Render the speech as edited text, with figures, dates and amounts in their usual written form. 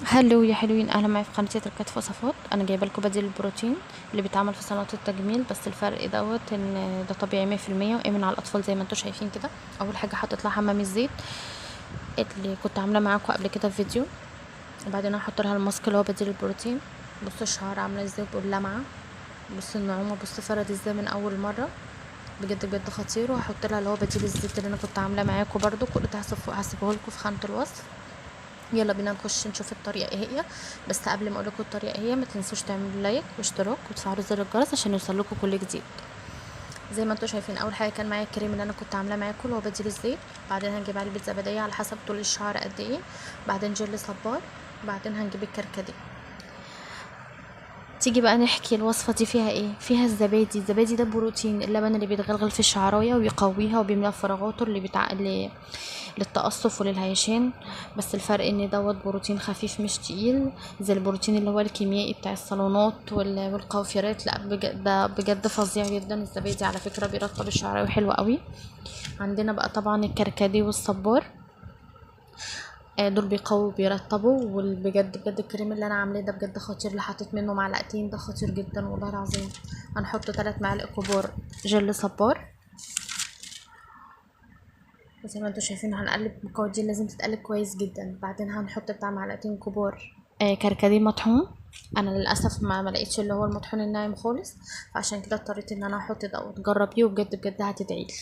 هلو يا حلوين، اهلا معايا في قناه تركات وصفات. انا جايبه لكم بديل البروتين اللي بيتعمل في صالونات التجميل، بس الفرق دوت ان ده طبيعي 100% وامن على الاطفال زي ما انتم شايفين كده. اول حاجه حطيت لها حمام الزيت اللي كنت عامله معاكم قبل كده في فيديو، وبعدين هحط لها الماسك اللي هو بديل البروتين. بصوا الشعر عامله ازاي باللمعه، بصوا النعومه، بصوا فرد ازاي من اول مره، بجد بجد خطير. وهحط لها اللي هو بديل الزيت اللي انا كنت عاملاه معاكم برده، كل ده هسيبه لكم في خانه الوصف. يلا بينا نخش نشوف الطريقه ايه هي. بس قبل ما اقول لكم الطريقه ايه هي، ما تنسوش تعملوا لايك واشتراك وتفعلوا زر الجرس عشان يوصل لكم كل جديد. زي ما انتم شايفين، اول حاجه كان معايا الكريم اللي انا كنت عاملاه معاكم اللي هو بديل الزيت، بعدين هنجيب علبه زبديه على حسب طول الشعر قد ايه، بعدين جل صبار، بعدين هنجيب الكركديه. تيجي بقى نحكي الوصفة دي فيها ايه. فيها الزبادي ده بروتين، اللبن اللي بيتغلغل في الشعراية ويقويها وبيملى فراغاته للتقصف وللهيشان. بس الفرق ان دوت بروتين خفيف مش تقيل زي البروتين اللي هو الكيميائي بتاع الصالونات والقوافيرات. لا بجد ده بجد فظيع جدا. الزبادي على فكرة بيرطب الشعراية حلو قوي. عندنا بقى طبعا الكركديه والصبار، دول بيقووا بيرطبوا. وبجد بجد الكريم اللي انا عاملاه ده بجد خطير، اللي حطيت منه معلقتين ده خطير جدا والله العظيم. هنحط 3 معالق كبار جل صبار، زي ما انتوا شايفين. هنقلب المقادير، لازم تتقلب كويس جدا. بعدين هنحط بتاع معلقتين كبار كركديه مطحون. انا للاسف ما لقيتش اللي هو المطحون الناعم خالص، فعشان كده اضطريت ان انا احط ده. وتجربيه وبجد بجد هتدعيلي.